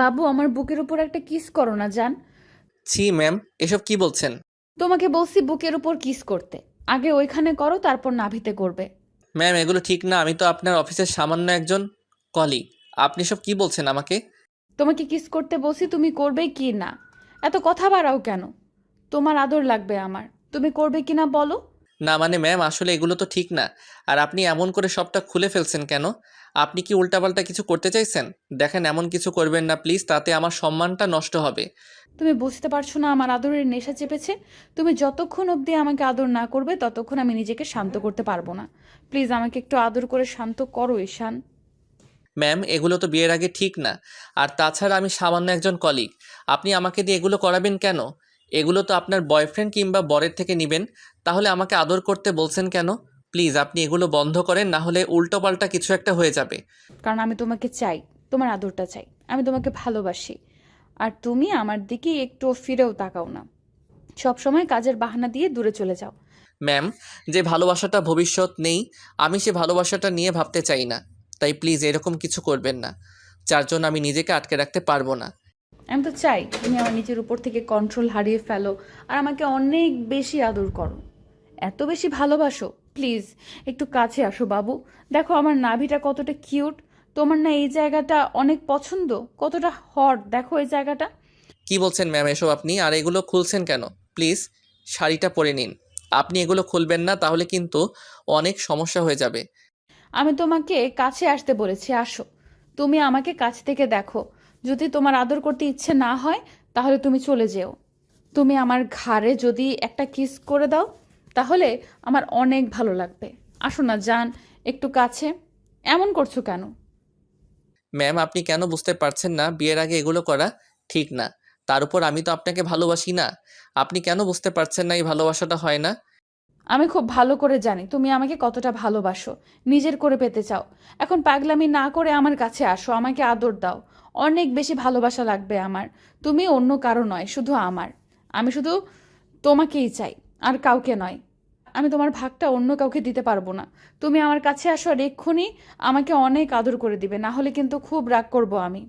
বাবু, আমার বুকের উপর একটা কিস করো না জান। ছি ম্যাম, এসব কি বলছেন? তোমাকে বলছি বুকের উপর কিস করতে। আগে ওইখানে করো, তারপর নাভিতে করবে। ম্যাম, এগুলো ঠিক না। আমি তো আপনার অফিসের সামান্য একজন কলিগ। আপনি সব কি বলছেন আমাকে? তোমাকে কিস করতে বলছি, তুমি করবে কি না? এত কথা বাড়াও কেন? তোমার আদর লাগবে আমার, তুমি করবে কি না বলো। না মানে ম্যাম, আসলে এগুলো তো ঠিক না। আর আপনি এমন করে সবটা খুলে ফেলছেন কেন? আপনি কি উল্টাপাল্টা কিছু করতে চাইছেন? দেখেন, এমন কিছু করবেন না প্লিজ, তাতে আমার সম্মানটা নষ্ট হবে। তুমি বুঝতে পারছো না আমার আদরের নেশা চেপেছে? তুমি যতক্ষণ অবধি আমাকে আদর না করবে ততক্ষণ আমি নিজেকে শান্ত করতে পারবো না। প্লিজ আমাকে একটু আদর করে শান্ত করো ঈশান। ম্যাম, এগুলো তো বিয়ের আগে ঠিক না। আর তাছাড়া আমি সামান্য একজন কলিগ। আপনি আমাকে দিয়ে এগুলো করাবেন কেন? এগুলো তো আপনার বয়ফ্রেন্ড কিংবা বরের থেকে নেবেন। তাহলে আমাকে আদর করতে বলছেন কেন? প্লিজ আপনি এগুলো বন্ধ করেন, না হলে উল্টোপাল্টা কিছু একটা হয়ে যাবে। কারণ আমি তোমাকে চাই, তোমার আদরটা চাই, আমি তোমাকে ভালোবাসি। আর তুমি আমার দিকে একটু ফিরেও তাকাও না, সব সময় কাজের বাহানা দিয়ে দূরে চলে যাও। ম্যাম, যে ভালোবাসাটা ভবিষ্যৎ নেই, আমি সে ভালোবাসাটা নিয়ে ভাবতে চাই না। তাই প্লিজ এরকম কিছু করবেন না, যার জন্য আমি নিজেকে আটকে রাখতে পারবো না। আমি তো চাই তুমি আমার নিজের উপর থেকে কন্ট্রোল হারিয়ে ফেলো আর আমাকে অনেক বেশি আদর করো, এত বেশি ভালোবাসো। প্লিজ একটু কাছে আসো বাবু, দেখো আমার নাভিটা কতটা কিউট। তোমার না এই জায়গাটা অনেক পছন্দ? কতটা হট দেখো এই জায়গাটা। কি বলছেন ম্যাম এসব আপনি? আর এগুলো খুলছেন কেন? প্লিজ শাড়িটা পরে নিন। আপনি এগুলো খুলবেন না, তাহলে কিন্তু অনেক সমস্যা হয়ে যাবে। আমি তোমাকে কাছে আসতে বলেছি, আসো। তুমি আমাকে কাছ থেকে দেখো। যদি তোমার আদর করতে ইচ্ছে না হয় তাহলে তুমি চলে যেও। তুমি আমার ঘাড়ে যদি একটা কিস করে দাও তাহলে আমার অনেক ভালো লাগবে। আসো না জান, একটু কাছে। এমন করছো কেন? ম্যাম, আপনি কেন বুঝতে পারছেন না বিয়ের আগে এগুলো করা ঠিক না? তার উপর আমি তো আপনাকে ভালোবাসি না। আপনি কেন বুঝতে পারছেন না এই ভালোবাসাটা হয় না? আমি খুব ভালো করে জানি তুমি আমাকে কতটা ভালোবাসো, নিজের করে পেতে চাও। এখন পাগলামি না করে আমার কাছে আসো, আমাকে আদর দাও। অনেক বেশি ভালোবাসা লাগবে আমার। তুমি অন্য কারো নয়, শুধু আমার। আমি শুধু তোমাকেই চাই, আর কাউকে নয়। আমি তোমার ভাগটা অন্য কাউকে দিতে পারবো না। তুমি আমার কাছে আসো আর এক্ষুনি আমাকে অনেক আদর করে দিবে, না হলে কিন্তু খুব রাগ করব আমি।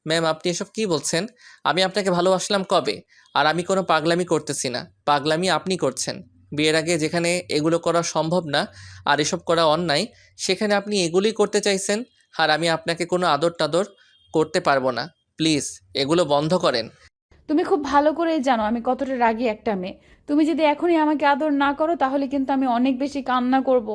ম্যাম, আপনি এসব কি বলছেন? আমি আপনাকে ভালোবাসলাম কবে? আর আমি কোনো পাগলামি করতেছি না। পাগলামি আপনি করছেন। বিয়ের আগে যেখানে এগুলো করা সম্ভব না আর এসব করা অন্যায়, সেখানে আপনি এগুলোই করতে চাইছেন। আর আমি আপনাকে কোনো আদর টাদর করতে পারবো না। প্লিজ এগুলো বন্ধ করেন। তুমি খুব ভালো করেই জানো আমি কতটা রাগী একটা মেয়ে। তুমি যদি এখনই আমাকে আদর না করো তাহলে কিন্তু আমি অনেক বেশি কান্না করব।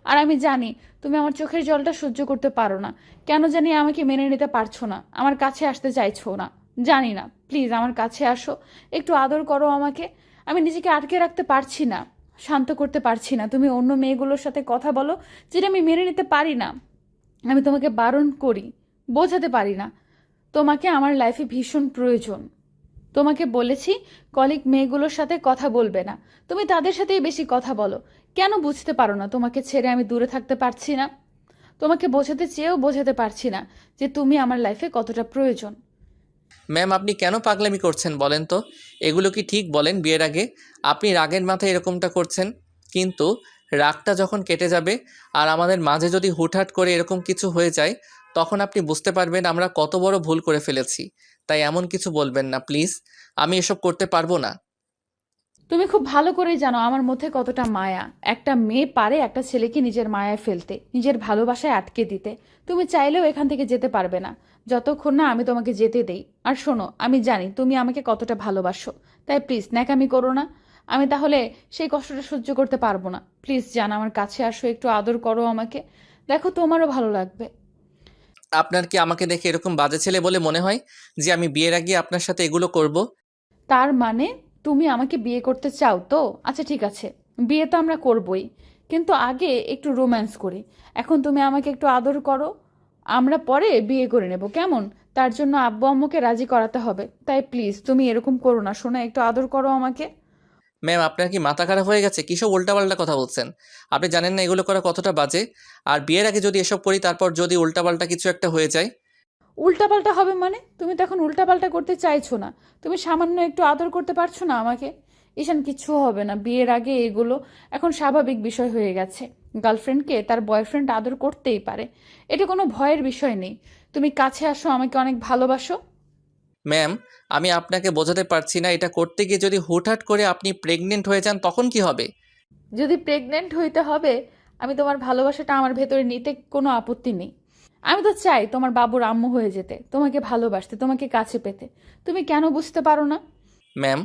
আর আমি জানি তুমি আমার চোখের জলটা সহ্য করতে পারো না। কেন জানি আমাকে মেনে নিতে পারছো না, আমার কাছে আসতে চাইছো না। জানি না, প্লিজ আমার কাছে আসো, একটু আদর করো আমাকে। আমি নিজেকে আটকে রাখতে পারছি না, শান্ত করতে পারছি না। তুমি অন্য মেয়েগুলোর সাথে কথা বলো, যেটা আমি মেনে নিতে পারি না। আমি তোমাকে বারণ করি, বোঝাতে পারি না। তোমাকে আমার লাইফে ভীষণ প্রয়োজন। তোমাকে বলেছি কলিগ মেয়েগুলোর সাথে কথা বলবে না, তুমি তাদের সাথেই বেশি কথা বলো। কেন বুঝতে পারো না তোমাকে ছেড়ে আমি দূরে থাকতে পারছি না? তোমাকে বোঝাতে চেয়েও বোঝাতে পারছি না যে তুমি আমার লাইফে কতটা প্রয়োজন। ম্যাম, আপনি কেন পাগলামি করছেন বলেন তো? এগুলো কি ঠিক বলেন? বিয়ের আগে আপনি রাগের মাথায় এরকমটা করছেন, কিন্তু রাগটা যখন কেটে যাবে আর আমাদের মাঝে যদি হুটহাট করে এরকম কিছু হয়ে যায়, তখন আপনি বুঝতে পারবেন আমরা কত বড় ভুল করে ফেলেছি। তাই এমন কিছু বলবেন না প্লিজ। আমি এসব করতে পারবো না। তুমি খুব ভালো করেই জানো আমার মধ্যে কতটা মায়া। একটা মেয়ে পারে একটা ছেলেকে নিজের মায়ায় ফেলতে, নিজের ভালোবাসায় আটকে দিতে। তুমি চাইলেও এখান থেকে যেতে পারবে না যতক্ষণ না আমি তোমাকে যেতে দেই। আর শোনো, আমি জানি তুমি আমাকে কতটা ভালোবাসো, তাই প্লিজ ন্যাকামি করো না। আমি তাহলে সেই কষ্টটা সহ্য করতে পারবো না। প্লিজ জান, আমার কাছে আসো, একটু আদর করো আমাকে, দেখো তোমারও ভালো লাগবে। আপনার কি আমাকে দেখে এরকম বাজে ছেলে বলে মনে হয় যে আমি বিয়ের আগে আপনার সাথে এগুলো করব? তার মানে তুমি আমাকে বিয়ে করতে চাও তো? আচ্ছা ঠিক আছে, বিয়ে তো আমরা করবই, কিন্তু আগে একটু রোম্যান্স করি। এখন তুমি আমাকে একটু আদর করো, আমরা পরে বিয়ে করে নেব, কেমন? তার জন্য আব্বু আম্মুকে রাজি করাতে হবে, তাই প্লিজ তুমি এরকম করো না শোনা, একটু আদর করো আমাকে। ম্যাম, আপনার কি মাথা খারাপ হয়ে গেছে? কিসব উল্টাপাল্টা কথা বলছেন? আপনি জানেন না এগুলো করা কতটা বাজে? আর বিয়ের আগে যদি এসব করি, তারপর যদি উল্টাপাল্টা কিছু একটা হয়ে যায়? উল্টাপাল্টা হবে মানে? তুমি তো এখন উল্টাপাল্টা করতে চাইছো না। তুমি সামান্য একটু আদর করতে পারছো না আমাকে? ঈশান, কিচ্ছু হবে না, বিয়ের আগে এগুলো এখন স্বাভাবিক বিষয় হয়ে গেছে। গার্লফ্রেন্ডকে তার বয়ফ্রেন্ড আদর করতেই পারে, এটা কোনো ভয়ের বিষয় নেই। তুমি কাছে আসো, আমাকে অনেক ভালোবাসো। ম্যাম, আমি আপনাকে বোঝাতে পারছি না, এটা করতে গিয়ে যদি হুটহাট করে আপনি প্রেগনেন্ট হয়ে যান তখন কি হবে? যদি প্রেগনেন্ট হইতে হবে, আমি তোমার ভালোবাসাটা আমার ভেতরে নিতে কোনো আপত্তি নেই। আমি তো চাই তোমার বাবুর আম্মু হয়ে যেতে, তোমাকে ভালোবাসতে, তোমাকে কাছে পেতে। তুমি কেন বুঝতে পারো না? ম্যাম,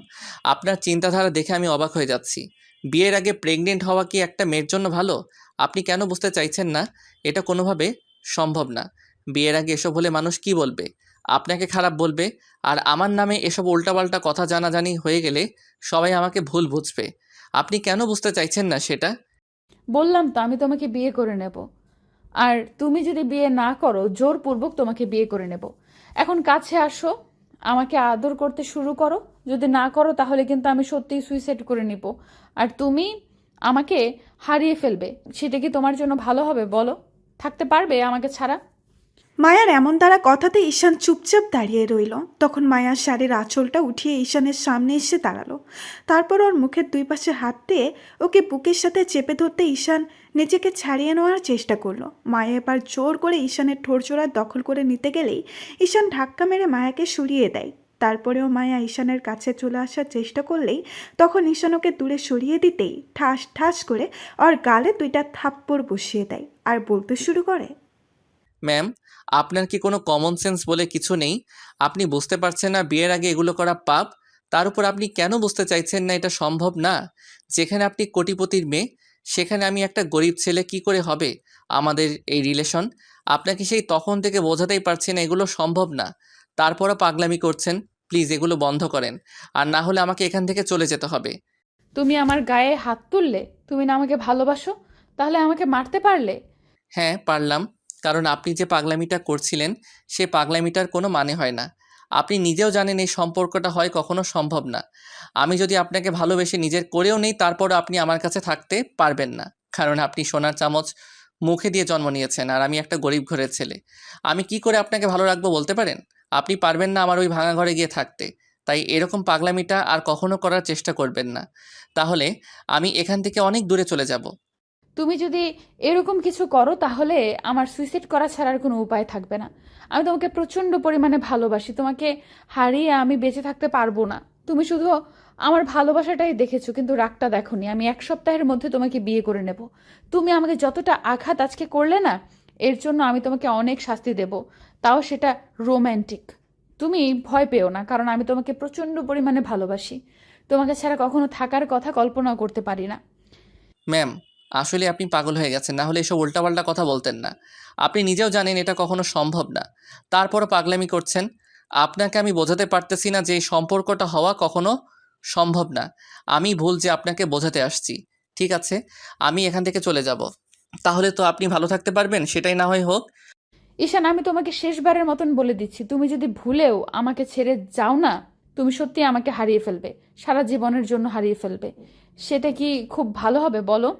আপনার চিন্তাধারা দেখে আমি অবাক হয়ে যাচ্ছি। বিয়ের আগে প্রেগনেন্ট হওয়া কি একটা মেয়ের জন্য ভালো? আপনি কেন বুঝতে চাইছেন না? এটা কোনোভাবে সম্ভব না। বিয়ের আগে এসব হলে মানুষ কি বলবে? আপনাকে খারাপ বলবে। আর আমার নামে এসব উল্টাপাল্টা কথা জানাজানি হয়ে গেলে সবাই আমাকে ভুল বুঝবে। আপনি কেন বুঝতে চাইছেন না সেটা? বললাম তো আমি তোমাকে বিয়ে করে নেব। আর তুমি যদি বিয়ে না করো, জোরপূর্বক তোমাকে বিয়ে করে নেব। এখন কাছে আসো, আমাকে আদর করতে শুরু করো। যদি না করো তাহলে কিন্তু আমি সত্যিই সুইসাইড করে নিব। আর তুমি আমাকে হারিয়ে ফেলবে। সেটা কি তোমার জন্য ভালো হবে বলো? থাকতে পারবে আমাকে ছাড়া? মায়ার এমন দ্বারা কথাতে ঈশান চুপচাপ দাঁড়িয়ে রইল। তখন মায়ার শাড়ির আঁচলটা উঠিয়ে ঈশানের সামনে এসে দাঁড়ালো। তারপর ওর মুখের দুই পাশে হাত দিয়ে ওকে বুকের সাথে চেপে ধরতে ঈশান নিজেকে ছাড়িয়ে নেওয়ার চেষ্টা করলো। মায়া এবার জোর করে ঈশানের ঠোরজোড়া দখল করে নিতে গেলেই ঈশান ধাক্কা মেরে মায়াকে সরিয়ে দেয়। তারপরেও মায়া ঈশানের কাছে চলে আসার চেষ্টা করলেই তখন ঈশান ওকে দূরে সরিয়ে দিতেই ঠাস ঠাস করে ওর গালে দুইটা থাপ্পড় বসিয়ে দেয় আর বলতে শুরু করে, ম্যাম, আপনার কি কোনো কমন সেন্স বলে কিছু নেই? আপনি বুঝতে পারছেন না বিয়ের আগে এগুলো করা পাপ? তার উপর আপনি কেন বুঝতে চাইছেন না এটা সম্ভব না? যেখানে আপনি কোটিপতির মেয়ে, সেখানে আমি একটা গরিব ছেলে, কি করে হবে আমাদের এই রিলেশন? আপনাকে সেই তখন থেকে বোঝাতেই পারছি না এগুলো সম্ভব না। তারপরও পাগলামি করছেন। প্লিজ এগুলো বন্ধ করেন। আর না হলে আমাকে এখান থেকে চলে যেতে হবে। তুমি আমার গায়ে হাত তুললে? তুমি না আমাকে ভালোবাসো? তাহলে আমাকে মারতে পারলে? হ্যাঁ, পারলাম। কারণ আপনি যে পাগলামিটা করছিলেন, সে পাগলামিটার কোনো মানে হয় না। আপনি নিজেও জানেন এই সম্পর্কটা হয় কখনো সম্ভব না। আমি যদি আপনাকে ভালোবেসে নিজের করেও নেই, তারপরও আপনি আমার কাছে থাকতে পারবেন না। কারণ আপনি সোনার চামচ মুখে দিয়ে জন্ম নিয়েছেন আর আমি একটা গরিব ঘরের ছেলে। আমি কি করে আপনাকে ভালো রাখবো বলতে পারেন? আপনি পারবেন না আমার ওই ভাঙা ঘরে গিয়ে থাকতে। তাই এরকম পাগলামিটা আর কখনো করার চেষ্টা করবেন না। তাহলে আমি এখান থেকে অনেক দূরে চলে যাব। তুমি যদি এরকম কিছু করো তাহলে আমার সুইসাইড করা ছাড়ার কোনো উপায় থাকবে না। আমি তোমাকে প্রচণ্ড পরিমাণে ভালোবাসি, তোমাকে হারিয়ে আমি বেঁচে থাকতে পারবো না। তুমি শুধু আমার ভালোবাসাটাই দেখেছো, কিন্তু রাগটা দেখোনি। আমি 1 সপ্তাহের মধ্যে তোমাকে বিয়ে করে নেব। তুমি আমাকে যতটা আঘাত আজকে করলে না, এর জন্য আমি তোমাকে অনেক শাস্তি দেব, তাও সেটা রোম্যান্টিক। তুমি ভয় পেও না, কারণ আমি তোমাকে প্রচণ্ড পরিমাণে ভালোবাসি। তোমাকে ছাড়া কখনো থাকার কথা কল্পনাও করতে পারি না। ম্যাম, আসলে আপনি পাগল হয়ে গেছেন, না হলে এসব উল্টাপাল্টা কথা বলতেন না। আপনি নিজেও জানেন এটা কখনো সম্ভব না, তারপরও পাগলামি করছেন। আপনাকে আমি বোঝাতে পারতেছি না যে এই সম্পর্কটা হওয়া কখনো সম্ভব না। আমি ভুল যে আপনাকে বোঝাতে আসছি। ঠিক আছে, আমি এখান থেকে চলে যাব। তাহলে তো আপনি ভালো থাকতে পারবেন, সেটাই না হয় হোক। ঈশান, আমি তোমাকে শেষবারের মতন বলে দিচ্ছি, তুমি যদি ভুলেও আমাকে ছেড়ে যাও না, তুমি সত্যি আমাকে হারিয়ে ফেলবে, সারা জীবনের জন্য হারিয়ে ফেলবে। সেটা কি খুব ভালো হবে বলো?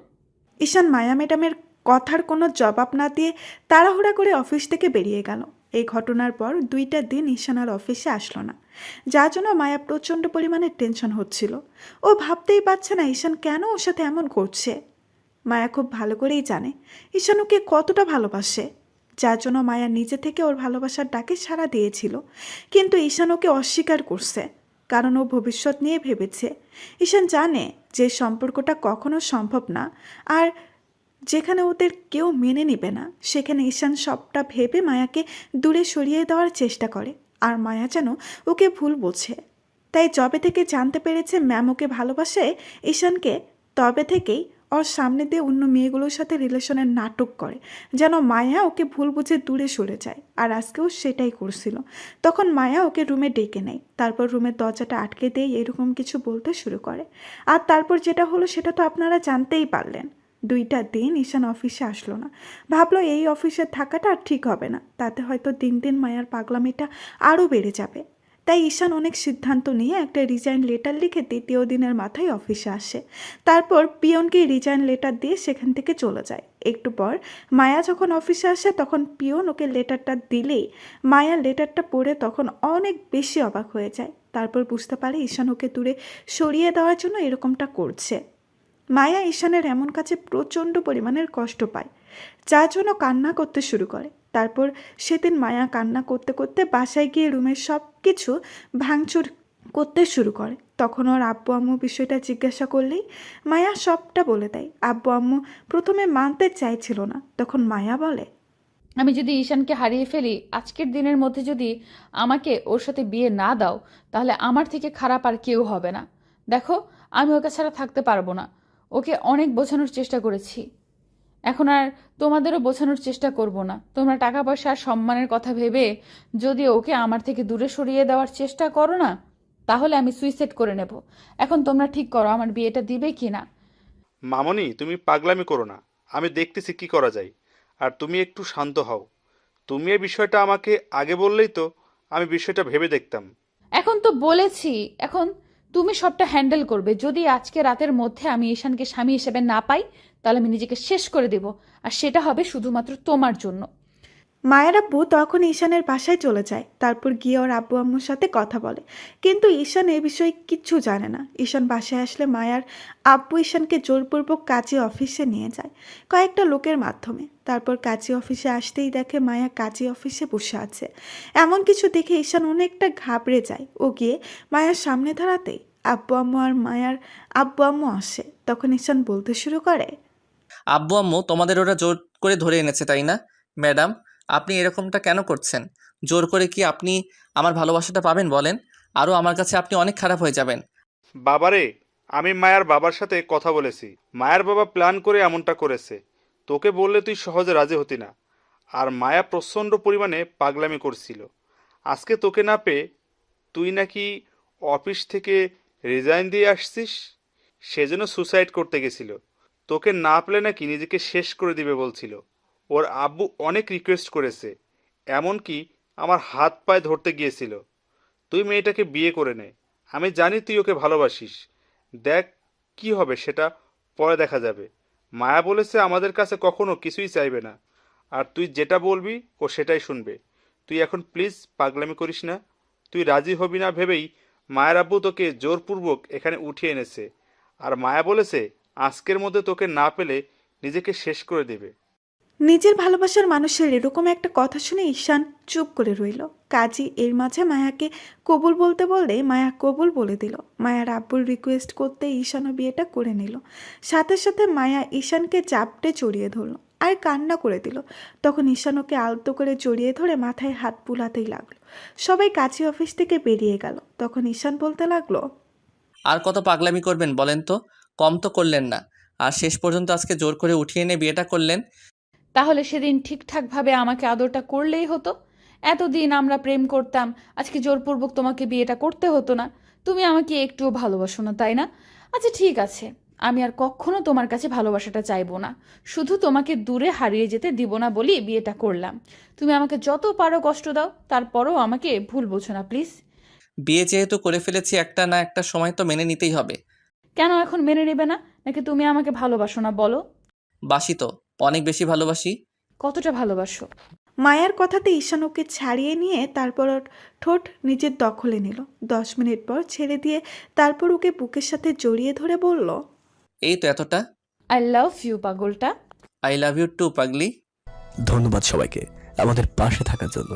ঈশান মায়া ম্যাডামের কথার কোনো জবাব না দিয়ে তাড়াহুড়া করে অফিস থেকে বেরিয়ে গেল। এই ঘটনার পর 2টা দিন ঈশান আর অফিসে আসলো না, যার জন্য মায়া প্রচণ্ড পরিমাণে টেনশন হচ্ছিল। ও ভাবতেই পারছে না ঈশান কেন ওর সাথে এমন করছে। মায়া খুব ভালো করেই জানে ঈশান ওকে কতটা ভালোবাসে, যার জন্য মায়া নিজে থেকে ওর ভালোবাসার ডাকে সাড়া দিয়েছিল। কিন্তু ঈশান ওকে অস্বীকার করছে, কারণ ও ভবিষ্যৎ নিয়ে ভেবেছে। ঈশান জানে যে সম্পর্কটা কখনো সম্ভব না, আর যেখানে ওদের কেউ মেনে নেবে না সেখানে ঈশান সবটা ভেবে মায়াকে দূরে সরিয়ে দেওয়ার চেষ্টা করে। আর মায়া যেন ওকে ভুল বোঝে। তাই যবে থেকে জানতে পেরেছে ম্যাম ওকে ভালোবাসে ঈশানকে, তবে থেকেই ওর সামনে দিয়ে অন্য মেয়েগুলোর সাথে রিলেশনের নাটক করে, যেন মায়া ওকে ভুল বুঝে দূরে সরে যায়। আর আজকেও সেটাই করছিল। তখন মায়া ওকে রুমে ডেকে নেয়, তারপর রুমের দরজাটা আটকে দিয়ে এরকম কিছু বলতে শুরু করে। আর তারপর যেটা হলো সেটা তো আপনারা জানতেই পারলেন। 2টা দিন ঈশান অফিসে আসলো না। ভাবলো এই অফিসে থাকাটা আর ঠিক হবে না, তাতে হয়তো দিন দিন মায়ার পাগলামিটা আরও বেড়ে যাবে। তাই ঈশান অনেক সিদ্ধান্ত নিয়ে একটা রিজাইন লেটার লিখে 2য় দিনের মাথায় অফিসে আসে। তারপর পিয়নকে রিজাইন লেটার দিয়ে সেখান থেকে চলে যায়। একটু পর মায়া যখন অফিসে আসে তখন পিয়ন ওকে লেটারটা দিলেই মায়া লেটারটা পড়ে তখন অনেক বেশি অবাক হয়ে যায়। তারপর বুঝতে পারে ঈশান ওকে দূরে সরিয়ে দেওয়ার জন্য এরকমটা করছে। মায়া ঈশানের এমন কাছে প্রচণ্ড পরিমাণের কষ্ট পায়, যার জন্য কান্না করতে শুরু করে। তারপর সেদিন মায়া কান্না করতে করতে বাসায় গিয়ে রুমের সব কিছু ভাঙচুর করতে শুরু করে। তখন ওর আব্বু আম্মু বিষয়টা জিজ্ঞাসা করলেই মায়া সবটা বলে দেয়। আব্বু আম্মু প্রথমে মানতে চাইছিল না, তখন মায়া বলে, আমি যদি ঈশানকে হারিয়ে ফেলি, আজকের দিনের মধ্যে যদি আমাকে ওর সাথে বিয়ে না দাও, তাহলে আমার থেকে খারাপ আর কেউ হবে না। দেখো, আমি ওকে ছাড়া থাকতে পারবো না। ওকে অনেক বোঝানোর চেষ্টা করেছি, এখন আর তোমাদেরও বোঝানোর চেষ্টা করব না। তোমরা টাকা পয়সা আর সম্মানের কথা ভেবে যদি ওকে আমার থেকে দূরে সরিয়ে দেওয়ার চেষ্টা করো না, তাহলে আমি সুইসাইড করে নেব। এখন তোমরা ঠিক করো আমার বিয়েটা দিবে কি না। মামনি, তুমি পাগলামি করো না, আমি দেখতেছি কি করা যায়। আর তুমি একটু শান্ত হও। তুমি এই বিষয়টা আমাকে আগে বললেই তো আমি বিষয়টা ভেবে দেখতাম। এখন তো বলেছি, এখন তুমি সবটা হ্যান্ডেল করবে। যদি আজকে রাতের মধ্যে আমি ঈশানকে স্বামী হিসেবে না পাই, তাহলে আমি নিজেকে শেষ করে দেব, আর সেটা হবে শুধুমাত্র তোমার জন্য। মায়ের আব্বু তখন ঈশানের বাসায় চলে যায়। তারপর গিয়ে ওর আব্বু আম্মুর সাথে কথা বলে, কিন্তু ঈশান এ বিষয়ে কিচ্ছু জানে না। ঈশান বাসায় আসলে মায়ার আব্বু ঈশানকে জোরপূর্বক কাজী অফিসে নিয়ে যায় কয়েকটা লোকের মাধ্যমে। তারপর কাজী অফিসে আসতেই দেখে মায়া কাজী অফিসে বসে আছে। এমন কিছু দেখে ঈশান অনেকটা ঘাবড়ে যায়। ও গিয়ে মায়ার সামনে দাঁড়াতেই আব্বু আম্মু আর মায়ার আব্বু আম্মু আসে। তখন ঈশান বলতে শুরু করে, আব্বু আম্মু তোমাদের ওরা জোর করে ধরে এনেছে তাই না? ম্যাডাম, আপনি এরকমটা কেন করছেন? জোর করে কি আপনি আমার ভালোবাসাটা পাবেন বলেন? আরও আমার কাছে আপনি অনেক খারাপ হয়ে যাবেন। বাবারে, আমি মায়ার বাবার সাথে কথা বলেছি। মায়ার বাবা প্ল্যান করে এমনটা করেছে। তোকে বললে তুই সহজে রাজি হতি না। আর মায়া প্রচণ্ড পরিমাণে পাগলামি করছিল। আজকে তোকে না পেয়ে তুই নাকি অফিস থেকে রিজাইন দিয়ে আসছিস। সেজন্য সুসাইড করতে গেছিল। তোকে না পেলে নাকি নিজেকে শেষ করে দিবে বলছিল। ওর আব্বু অনেক রিকোয়েস্ট করেছে, এমনকি আমার হাত পায়ে ধরতে গিয়েছিল। তুই মেয়েটাকে বিয়ে করে নে। আমি জানি তুই ওকে ভালোবাসিস। দেখ কি হবে সেটা পরে দেখা যাবে। মায়া বলেছে আমাদের কাছে কখনো কিছুই চাইবে না। আর তুই যেটা বলবি ও সেটাই শুনবে। তুই এখন প্লিজ পাগলামি করিস না। তুই রাজি হবি না ভেবেই মায়ের আব্বু তোকে জোরপূর্বক এখানে উঠিয়ে এনেছে। আর মায়া বলেছে আজকের মধ্যে তোকে না পেলে নিজেকে শেষ করে দেবে। নিজের ভালোবাসার মানুষের এরকম একটা কথা শুনে ঈশান চুপ করে রইল। কাজী এর মাঝে মায়াকে কবুল বলতে বললে মায়া কবুল বলে দিল। মায়ার আব্বুর রিকোয়েস্ট করতে ঈশানও বিয়েটা করে নিল। সাথে সাথে মায়া ঈশানকে চাপটে জড়িয়ে ধরল আর কান্না করে দিল। তখন ঈশান ওকে আলতো করে জড়িয়ে ধরে মাথায় হাত বুলাতেই লাগলো। সবাই কাজী অফিস থেকে বেরিয়ে গেল। তখন ঈশান বলতে লাগলো, আর কত পাগলামি করবেন বলেন তো? কম তো করলেন না, আর শেষ পর্যন্ত আজকে জোর করে উঠিয়ে এনে বিয়েটা করলেন। তাহলে সেদিন ঠিকঠাকভাবে আমাকে আদরটা করলেই হতো। এতদিন আমরা প্রেম করতাম, আজকে জোরপূর্বক তোমাকে বিয়েটা করতে হতো না। তুমি আমাকে একটুও ভালোবাসো না, তাই না? আচ্ছা ঠিক আছে, আমি আর কখনো তোমার কাছে ভালোবাসাটা চাইবো না। শুধু তোমাকে দূরে হারিয়ে যেতে দিব না বলি বিয়েটা করলাম। তুমি আমাকে যত পারো কষ্ট দাও, তারপরও আমাকে ভুল বোঝো না প্লিজ। বিয়ে যেহেতু করে ফেলেছি, একটা না একটা সময় তো মেনে নিতেই হবে। কেন এখন মেনে নেবে না? নাকি তুমি আমাকে ভালোবাসো না বলো? বাসি তো, অনেক বেশি ভালোবাসি। কতটা ভালোবাসো? মায়ার কথাতে ঈশান ওকে ছাড়িয়ে নিয়ে তারপর ওর ঠোঁট নিজের দখলে নিল। 10 মিনিট পর ছেড়ে দিয়ে তারপর ওকে বুকের সাথে জড়িয়ে ধরে বলল, এই তো এতটা। আই লাভ ইউ পাগলটা। আই লাভ ইউ টু পাগলি। ধন্যবাদ সবাইকে আমাদের পাশে থাকার জন্য।